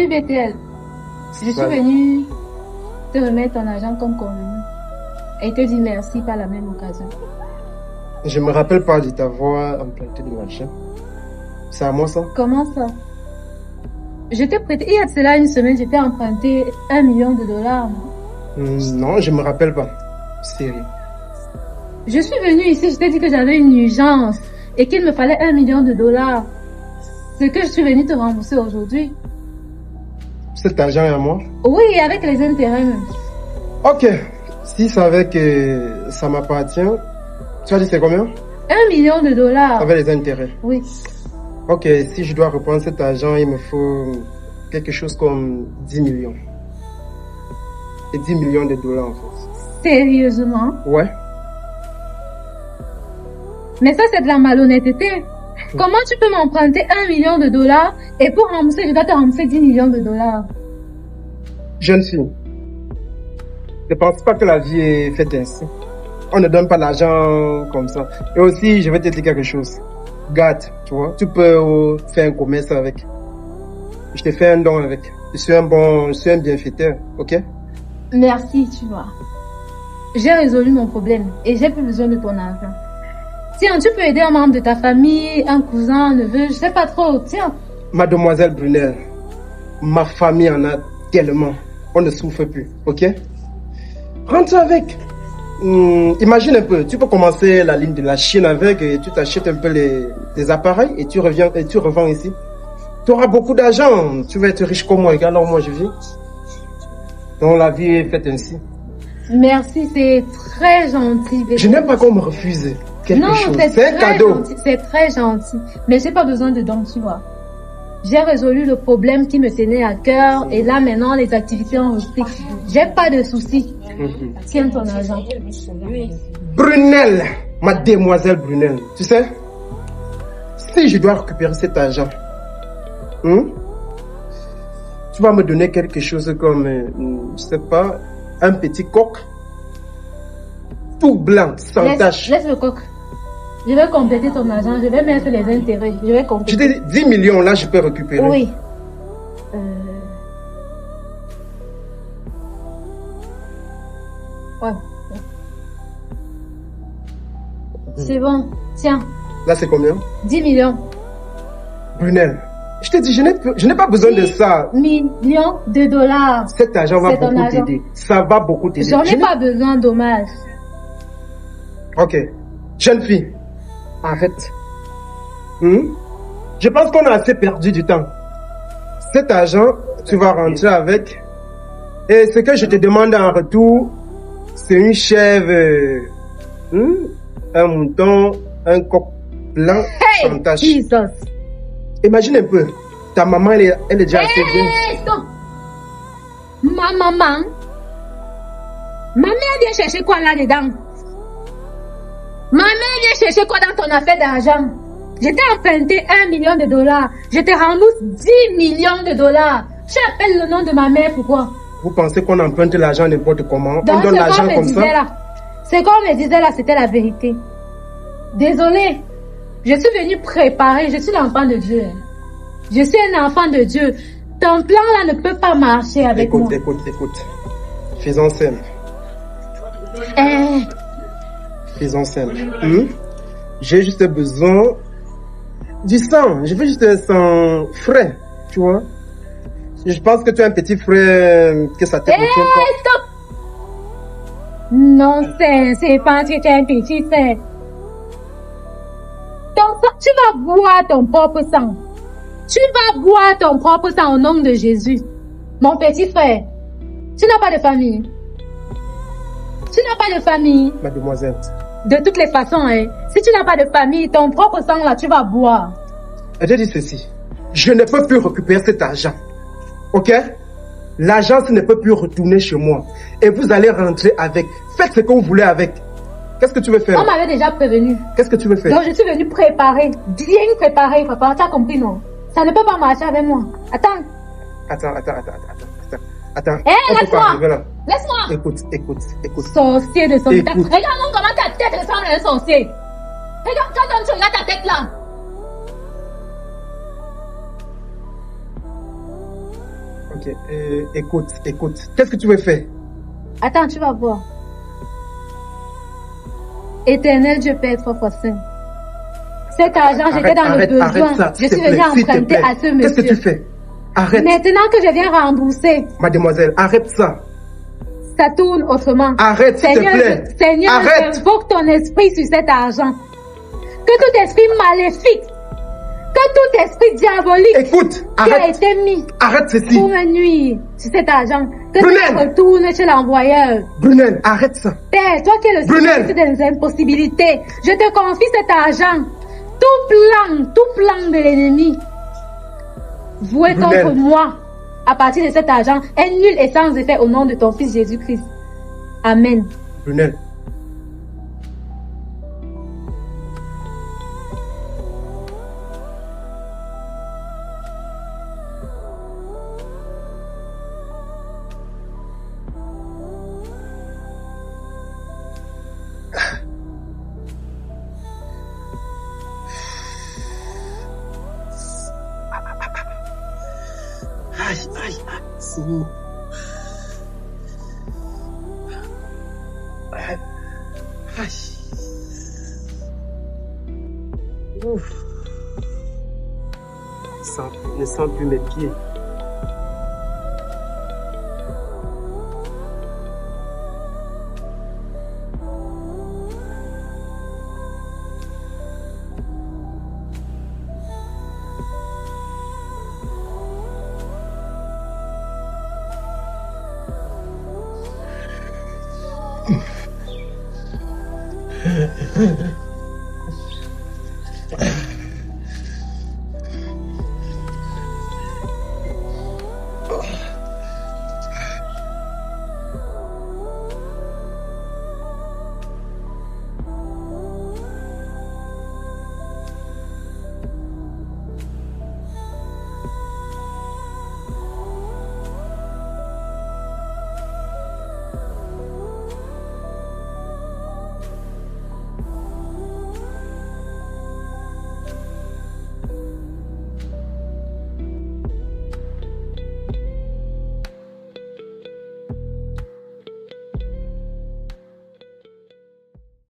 Salut BTL. Je suis venue te remettre ton argent comme convenu et te dire merci par la même occasion. Je me rappelle pas de t'avoir emprunté de l'argent. C'est à moi ça? Comment ça? Je t'ai prêté, il y a de cela une semaine, je t'ai emprunté $1 million. Non, je me rappelle pas. Sérieux. Je suis venue ici, je t'ai dit que j'avais une urgence et qu'il me fallait $1 million. Ce que je suis venue te rembourser aujourd'hui. Cet argent est à moi? Oui, avec les intérêts même. Ok. Si c'est avec ça m'appartient, tu as dit c'est combien? $1 million. Avec les intérêts? Oui. Ok, si je dois reprendre cet argent, il me faut quelque chose comme 10 millions. Et 10 millions de dollars en fait. Sérieusement? Ouais. Mais ça, c'est de la malhonnêteté. Comment tu peux m'emprunter $1 million et pour rembourser, je dois te rembourser $10 millions? Jeune fille, ne pense pas que la vie est faite ainsi. On ne donne pas l'argent comme ça. Et aussi, je vais te dire quelque chose. Garde, tu vois, tu peux faire un commerce avec. Je te fais un don avec. Je suis un bienfaiteur, ok? Merci, tu vois. J'ai résolu mon problème et j'ai plus besoin de ton argent. Tiens, tu peux aider un membre de ta famille, un cousin, un neveu, je sais pas trop, tiens. Mademoiselle Brunel, ma famille en a tellement. On ne souffre plus, ok? Rentre avec. Imagine un peu, tu peux commencer la ligne de la Chine avec et tu t'achètes un peu les appareils et tu reviens et tu revends ici. Tu auras beaucoup d'argent, tu vas être riche comme moi, regarde là où moi je vis. Donc la vie est faite ainsi. Merci, c'est très gentil. Je n'aime pas qu'on me refuse quelque chose. C'est un cadeau. C'est très gentil. Mais j'ai pas besoin de dons, tu vois. J'ai résolu le problème qui me tenait à cœur et là maintenant les activités ont repris. J'ai pas de soucis. Tiens ton argent. Brunel, mademoiselle Brunel, tu sais, si je dois récupérer cet argent, tu vas me donner quelque chose comme, je sais pas, un petit coq, tout blanc, sans tache. Laisse le coq. Je vais compléter ton argent, je vais mettre les intérêts, je vais compléter. Je t'ai dit 10 millions, là, je peux récupérer. Oui. Ouais. C'est bon, tiens. Là, c'est combien? 10 millions. Brunel, je t'ai dit, je n'ai pas besoin de ça. $10 millions. Cet argent va beaucoup t'aider. Ça va beaucoup t'aider. J'en ai pas besoin, dommage. Ok. Jeune fille, arrête. Je pense qu'on a assez perdu du temps. Cet argent, tu vas rentrer avec. Et ce que je te demande en retour, c'est une chèvre, un mouton, un coq blanc sans tache. Jesus. Imagine un peu, ta maman, elle est déjà assez bien. Stop. Ma maman vient chercher quoi là-dedans? Maman vient chercher quoi dans ton affaire d'argent? Je t'ai emprunté $1 million. Je te rembourse $10 millions. Tu appelles le nom de ma mère, pourquoi? Vous pensez qu'on emprunte l'argent n'importe comment? Donc, on donne l'argent comme ça? Ce qu'on me disait là, c'était la vérité. Désolée. Je suis venue préparer. Je suis l'enfant de Dieu. Je suis un enfant de Dieu. Ton plan là ne peut pas marcher avec moi. Écoute. Faisons simple. Faisons simple. J'ai juste besoin du sang. Je veux juste un sang frais, tu vois. Je pense que tu as un petit frère que ça te retient pas. Stop! Non, c'est pas que tu as un petit frère. Tu vas boire ton propre sang. Tu vas boire ton propre sang au nom de Jésus. Mon petit frère, tu n'as pas de famille. Tu n'as pas de famille. Mademoiselle. De toutes les façons, si tu n'as pas de famille, ton propre sang là, tu vas boire. Je dis ceci. Je ne peux plus récupérer cet argent. Ok? L'argent ne peut plus retourner chez moi. Et vous allez rentrer avec. Faites ce que vous voulez avec. Qu'est-ce que tu veux faire? On m'avait déjà prévenu. Qu'est-ce que tu veux faire? Donc je suis venue préparer. Bien préparer, papa. Tu as compris, non? Ça ne peut pas marcher avec moi. Attends. Attends. Laisse-moi. Laisse-moi. Écoute. Sorcier de son tête. Regarde-moi comment ta tête ressemble à un sorcier. Regarde, quand tu regardes ta tête là. Ok, écoute. Qu'est-ce que tu veux faire? Attends, tu vas voir. Éternel Dieu Père trois fois saint. Cet argent, j'étais dans le besoin. Arrête ça, Je suis venue emprunter à ce monsieur. Qu'est-ce que tu fais? Arrête. Maintenant que je viens rembourser, Mademoiselle, arrête ça. ça tourne autrement. Arrête, s'il te plaît. Seigneur, Arrête. j'invoque ton esprit sur cet argent. Que tout esprit maléfique, que tout esprit diabolique Écoute, qui a arrête. été mis Arrête ceci. pour me nuire sur cet argent, que Brunel. ça retourne chez l'envoyeur. Brunel, arrête ça. Père, toi qui es le Brunel. spécialiste des impossibilités, je te confie cet argent. Tout plan de l'ennemi voué Brunel. contre moi à partir de cet argent est nul et sans effet au nom de ton Fils Jésus-Christ. Amen. Brunel. Aïe, c'est bon. Aïe. Ouf. Je ne sens plus mes pieds.